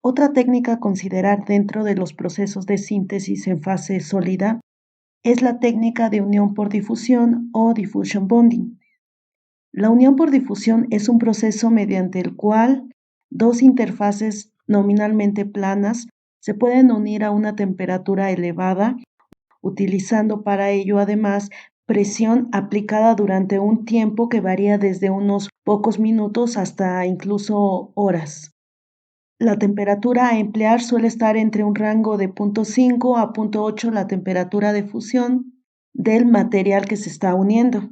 Otra técnica a considerar dentro de los procesos de síntesis en fase sólida es la técnica de unión por difusión o diffusion bonding. La unión por difusión es un proceso mediante el cual dos interfaces nominalmente planas se pueden unir a una temperatura elevada, utilizando para ello además presión aplicada durante un tiempo que varía desde unos pocos minutos hasta incluso horas. La temperatura a emplear suele estar entre un rango de 0.5 a 0.8 la temperatura de fusión del material que se está uniendo.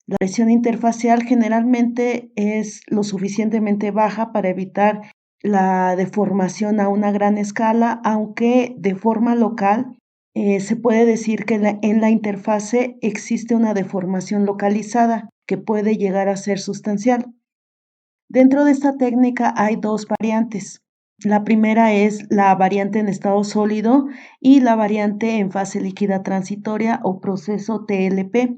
La presión interfacial generalmente es lo suficientemente baja para evitar la deformación a una gran escala, aunque de forma local se puede decir que en la interfase existe una deformación localizada que puede llegar a ser sustancial. Dentro de esta técnica hay dos variantes. La primera es la variante en estado sólido y la variante en fase líquida transitoria o proceso TLP.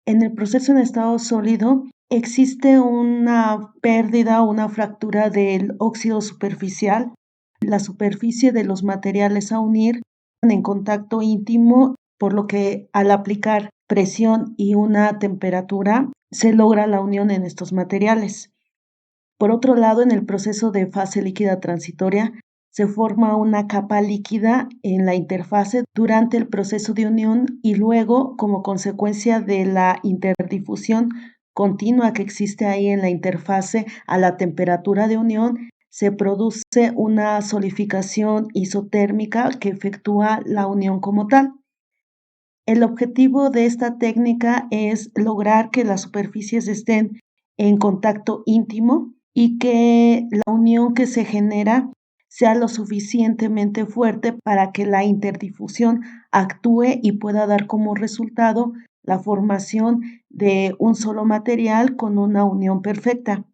En el proceso en estado sólido existe una pérdida o una fractura del óxido superficial. La superficie de los materiales a unir en contacto íntimo, por lo que al aplicar presión y una temperatura se logra la unión en estos materiales. Por otro lado, en el proceso de fase líquida transitoria, se forma una capa líquida en la interfase durante el proceso de unión y luego, como consecuencia de la interdifusión continua que existe ahí en la interfase a la temperatura de unión, se produce una solidificación isotérmica que efectúa la unión como tal. El objetivo de esta técnica es lograr que las superficies estén en contacto íntimo y que la unión que se genera sea lo suficientemente fuerte para que la interdifusión actúe y pueda dar como resultado la formación de un solo material con una unión perfecta.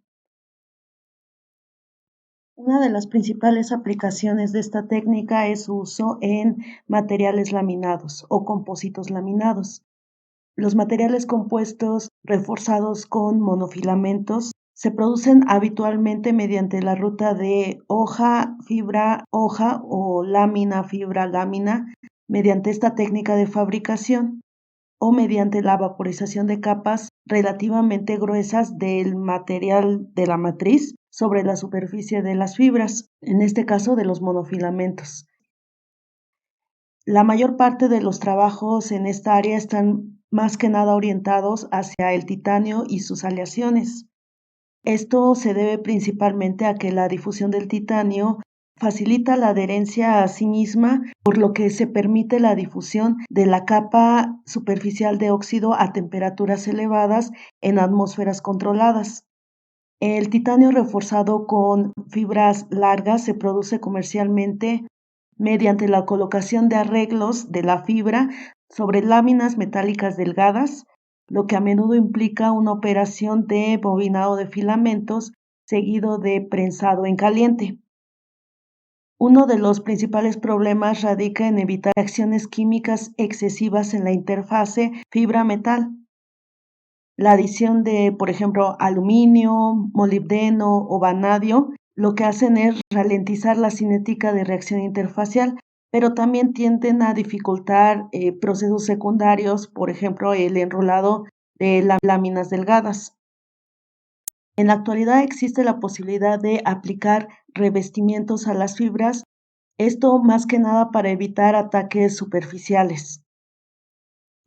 Una de las principales aplicaciones de esta técnica es su uso en materiales laminados o compósitos laminados. Los materiales compuestos reforzados con monofilamentos se producen habitualmente mediante la ruta de hoja, fibra, hoja o lámina, fibra, lámina, mediante esta técnica de fabricación o mediante la vaporización de capas relativamente gruesas del material de la matriz sobre la superficie de las fibras, en este caso de los monofilamentos. La mayor parte de los trabajos en esta área están más que nada orientados hacia el titanio y sus aleaciones. Esto se debe principalmente a que la difusión del titanio facilita la adherencia a sí misma, por lo que se permite la difusión de la capa superficial de óxido a temperaturas elevadas en atmósferas controladas. El titanio reforzado con fibras largas se produce comercialmente mediante la colocación de arreglos de la fibra sobre láminas metálicas delgadas, lo que a menudo implica una operación de bobinado de filamentos seguido de prensado en caliente. Uno de los principales problemas radica en evitar reacciones químicas excesivas en la interfase fibra-metal. La adición de, por ejemplo, aluminio, molibdeno o vanadio, lo que hacen es ralentizar la cinética de reacción interfacial, pero también tienden a dificultar procesos secundarios, por ejemplo, el enrolado de las láminas delgadas. En la actualidad existe la posibilidad de aplicar revestimientos a las fibras, esto más que nada para evitar ataques superficiales.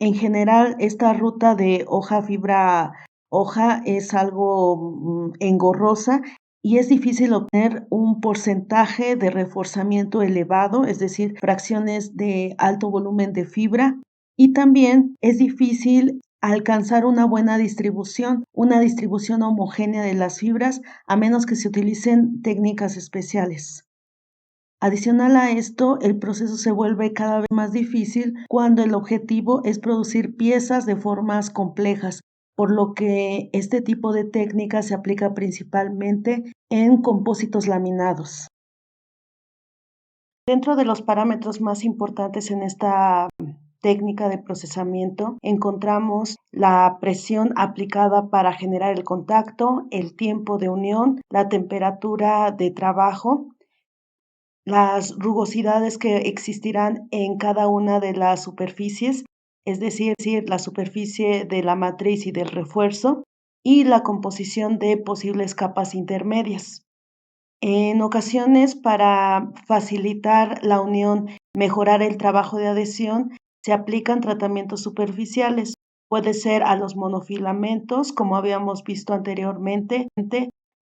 En general, esta ruta de hoja-fibra-hoja es algo engorrosa y es difícil obtener un porcentaje de reforzamiento elevado, es decir, fracciones de alto volumen de fibra, y también es difícil alcanzar una buena distribución, una distribución homogénea de las fibras, a menos que se utilicen técnicas especiales. Adicional a esto, el proceso se vuelve cada vez más difícil cuando el objetivo es producir piezas de formas complejas, por lo que este tipo de técnica se aplica principalmente en compósitos laminados. Dentro de los parámetros más importantes en esta técnica de procesamiento encontramos la presión aplicada para generar el contacto, el tiempo de unión, la temperatura de trabajo, las rugosidades que existirán en cada una de las superficies, es decir, la superficie de la matriz y del refuerzo, y la composición de posibles capas intermedias. En ocasiones, para facilitar la unión, mejorar el trabajo de adhesión, se aplican tratamientos superficiales. Puede ser a los monofilamentos, como habíamos visto anteriormente,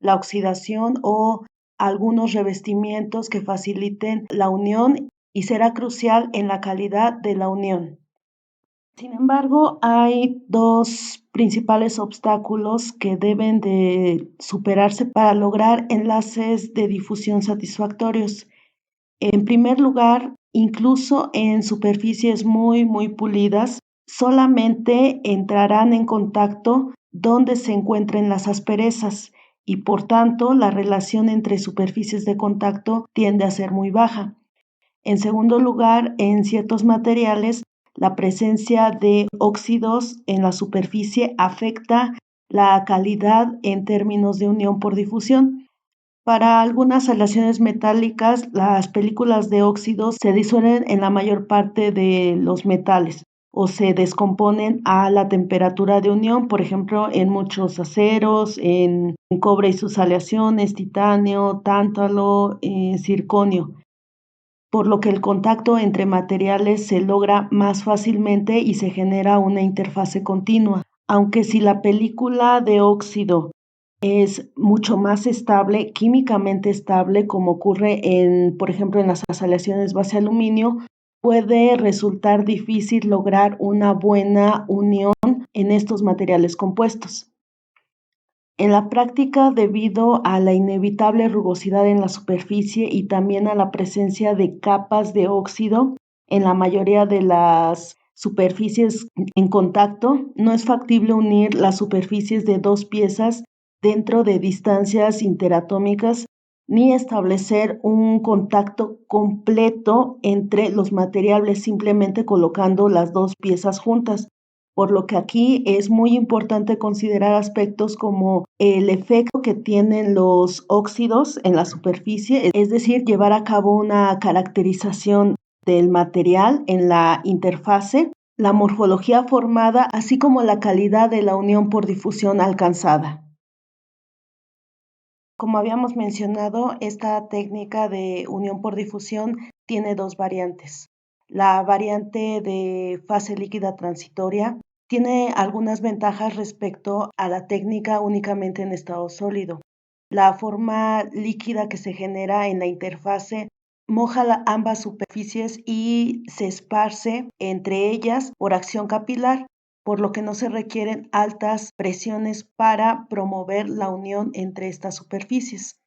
la oxidación o algunos revestimientos que faciliten la unión y será crucial en la calidad de la unión. Sin embargo, hay dos principales obstáculos que deben de superarse para lograr enlaces de difusión satisfactorios. En primer lugar, incluso en superficies muy pulidas, solamente entrarán en contacto donde se encuentren las asperezas y por tanto la relación entre superficies de contacto tiende a ser muy baja. En segundo lugar, en ciertos materiales, la presencia de óxidos en la superficie afecta la calidad en términos de unión por difusión. Para algunas aleaciones metálicas, las películas de óxidos se disuelven en la mayor parte de los metales o se descomponen a la temperatura de unión, por ejemplo, en muchos aceros, en cobre y sus aleaciones, titanio, tántalo, circonio, por lo que el contacto entre materiales se logra más fácilmente y se genera una interfase continua. Aunque si la película de óxido es mucho más estable, químicamente estable, como ocurre por ejemplo, en las aleaciones base aluminio, puede resultar difícil lograr una buena unión en estos materiales compuestos. En la práctica, debido a la inevitable rugosidad en la superficie y también a la presencia de capas de óxido en la mayoría de las superficies en contacto, no es factible unir las superficies de dos piezas dentro de distancias interatómicas ni establecer un contacto completo entre los materiales simplemente colocando las dos piezas juntas, por lo que aquí es muy importante considerar aspectos como el efecto que tienen los óxidos en la superficie, es decir, llevar a cabo una caracterización del material en la interfase, la morfología formada, así como la calidad de la unión por difusión alcanzada. Como habíamos mencionado, esta técnica de unión por difusión tiene dos variantes. La variante de fase líquida transitoria tiene algunas ventajas respecto a la técnica únicamente en estado sólido. La forma líquida que se genera en la interfase moja ambas superficies y se esparce entre ellas por acción capilar, por lo que no se requieren altas presiones para promover la unión entre estas superficies.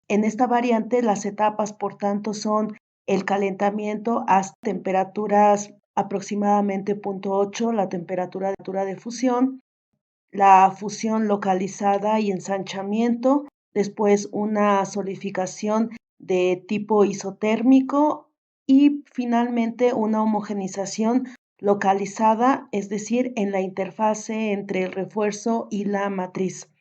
En esta variante, las etapas, por tanto, son el calentamiento hasta temperaturas aproximadamente 0.8, la temperatura de fusión, la fusión localizada y ensanchamiento, después una solidificación de tipo isotérmico y finalmente una homogenización localizada, es decir, en la interfase entre el refuerzo y la matriz.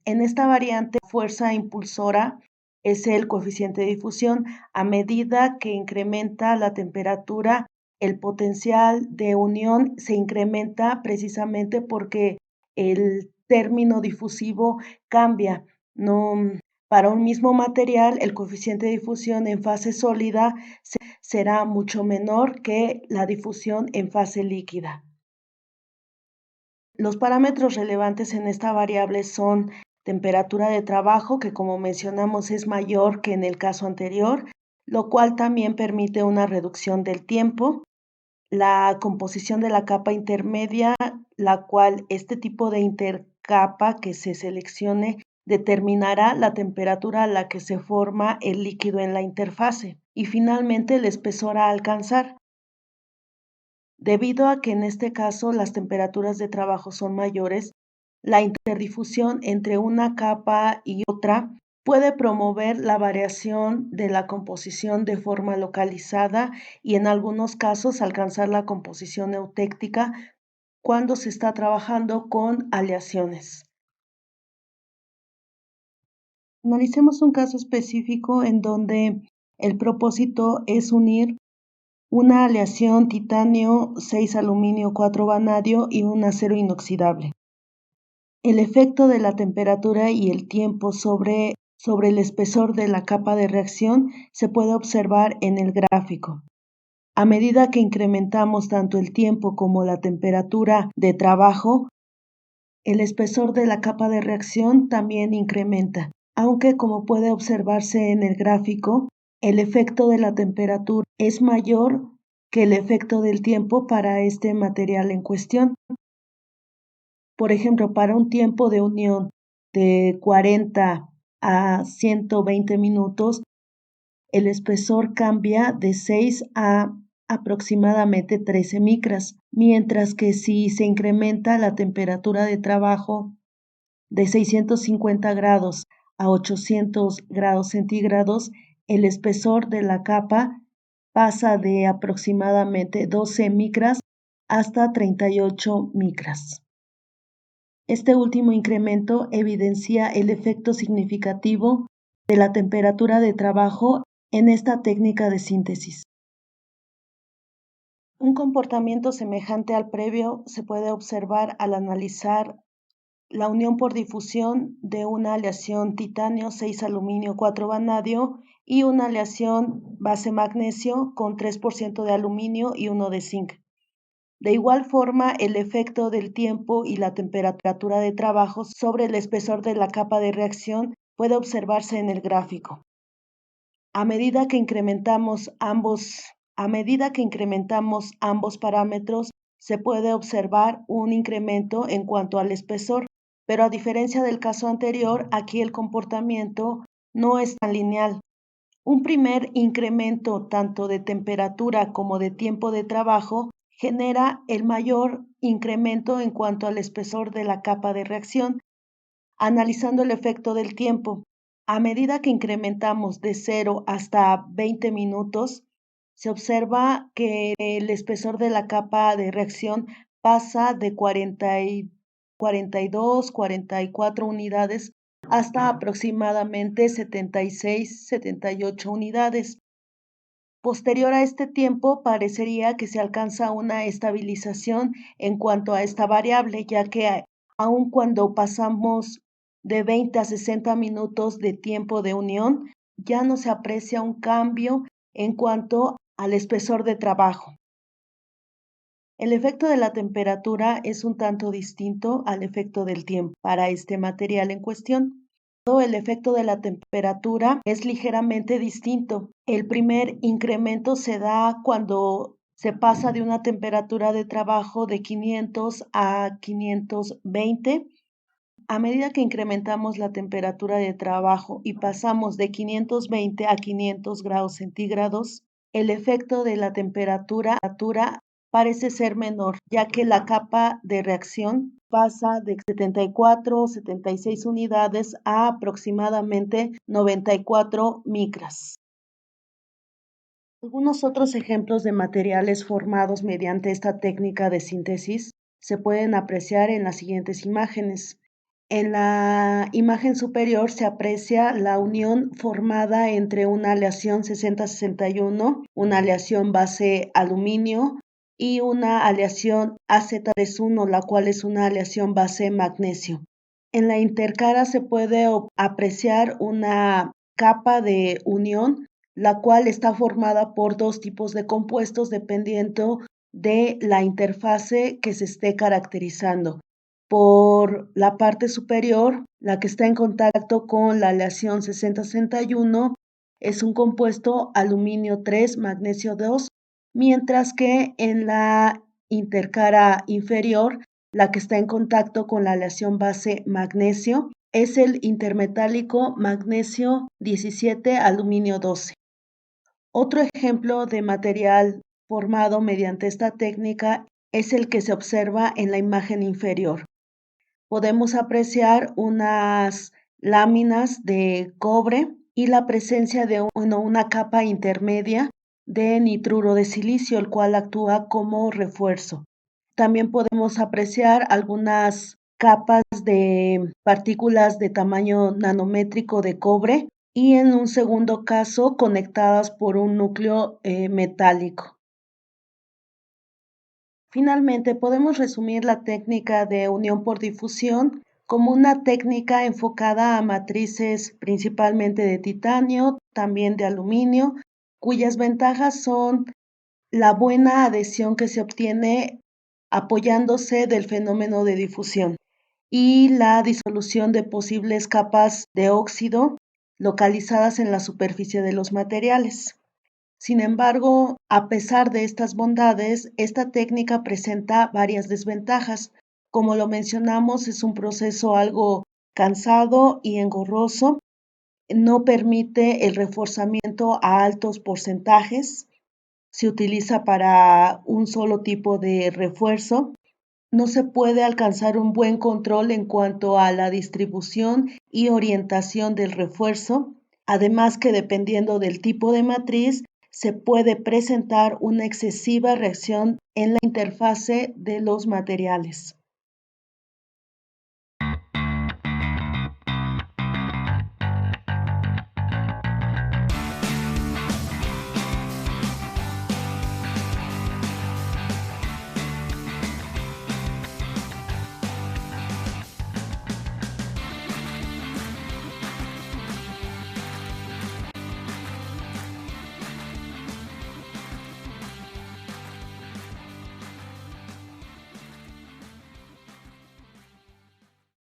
En esta variante, la fuerza impulsora es el coeficiente de difusión. A medida que incrementa la temperatura, el potencial de unión se incrementa precisamente porque el término difusivo cambia. No, para un mismo material, el coeficiente de difusión en fase sólida será mucho menor que la difusión en fase líquida. Los parámetros relevantes en esta variable son temperatura de trabajo, que como mencionamos es mayor que en el caso anterior, lo cual también permite una reducción del tiempo. La composición de la capa intermedia, la cual este tipo de intercapa que se seleccione determinará la temperatura a la que se forma el líquido en la interfase. Y finalmente el espesor a alcanzar. Debido a que en este caso las temperaturas de trabajo son mayores, la interdifusión entre una capa y otra Puede promover la variación de la composición de forma localizada y en algunos casos alcanzar la composición eutéctica cuando se está trabajando con aleaciones. Analicemos un caso específico en donde el propósito es unir una aleación titanio 6 aluminio 4 vanadio y un acero inoxidable. El efecto de la temperatura y el tiempo sobre el espesor de la capa de reacción se puede observar en el gráfico. A medida que incrementamos tanto el tiempo como la temperatura de trabajo, el espesor de la capa de reacción también incrementa, aunque como puede observarse en el gráfico, el efecto de la temperatura es mayor que el efecto del tiempo para este material en cuestión. Por ejemplo, para un tiempo de unión de 40 a 120 minutos, el espesor cambia de 6 a aproximadamente 13 micras, mientras que si se incrementa la temperatura de trabajo de 650 grados a 800 grados centígrados, el espesor de la capa pasa de aproximadamente 12 micras hasta 38 micras. Este último incremento evidencia el efecto significativo de la temperatura de trabajo en esta técnica de síntesis. Un comportamiento semejante al previo se puede observar al analizar la unión por difusión de una aleación titanio 6 aluminio 4 vanadio y una aleación base magnesio con 3% de aluminio y 1 de zinc. De igual forma, el efecto del tiempo y la temperatura de trabajo sobre el espesor de la capa de reacción puede observarse en el gráfico. A medida que incrementamos ambos parámetros, se puede observar un incremento en cuanto al espesor, pero a diferencia del caso anterior, aquí el comportamiento no es tan lineal. Un primer incremento tanto de temperatura como de tiempo de trabajo genera el mayor incremento en cuanto al espesor de la capa de reacción. Analizando el efecto del tiempo, a medida que incrementamos de 0 hasta 20 minutos, se observa que el espesor de la capa de reacción pasa de 42, 44 unidades hasta aproximadamente 76, 78 unidades. Posterior a este tiempo, parecería que se alcanza una estabilización en cuanto a esta variable, ya que aun cuando pasamos de 20 a 60 minutos de tiempo de unión, ya no se aprecia un cambio en cuanto al espesor de trabajo. El efecto de la temperatura es un tanto distinto al efecto del tiempo para este material en cuestión. El efecto de la temperatura es ligeramente distinto. El primer incremento se da cuando se pasa de una temperatura de trabajo de 500 a 520. A medida que incrementamos la temperatura de trabajo y pasamos de 520 a 500 grados centígrados, el efecto de la temperatura parece ser menor, ya que la capa de reacción pasa de 74 o 76 unidades a aproximadamente 94 micras. Algunos otros ejemplos de materiales formados mediante esta técnica de síntesis se pueden apreciar en las siguientes imágenes. En la imagen superior se aprecia la unión formada entre una aleación 6061, una aleación base aluminio y una aleación AZ31, la cual es una aleación base magnesio. En la intercara se puede apreciar una capa de unión, la cual está formada por dos tipos de compuestos dependiendo de la interfase que se esté caracterizando. Por la parte superior, la que está en contacto con la aleación 6061 es un compuesto aluminio 3, magnesio 2, mientras que en la intercara inferior, la que está en contacto con la aleación base magnesio, es el intermetálico magnesio 17, aluminio 12. Otro ejemplo de material formado mediante esta técnica es el que se observa en la imagen inferior. Podemos apreciar unas láminas de cobre y la presencia de una capa intermedia de nitruro de silicio, el cual actúa como refuerzo. También podemos apreciar algunas capas de partículas de tamaño nanométrico de cobre y en un segundo caso conectadas por un núcleo metálico. Finalmente, podemos resumir la técnica de unión por difusión como una técnica enfocada a matrices principalmente de titanio, también de aluminio, cuyas ventajas son la buena adhesión que se obtiene apoyándose del fenómeno de difusión y la disolución de posibles capas de óxido localizadas en la superficie de los materiales. Sin embargo, a pesar de estas bondades, esta técnica presenta varias desventajas. Como lo mencionamos, es un proceso algo cansado y engorroso, no permite el reforzamiento a altos porcentajes, se utiliza para un solo tipo de refuerzo, no se puede alcanzar un buen control en cuanto a la distribución y orientación del refuerzo, además que dependiendo del tipo de matriz, se puede presentar una excesiva reacción en la interfase de los materiales.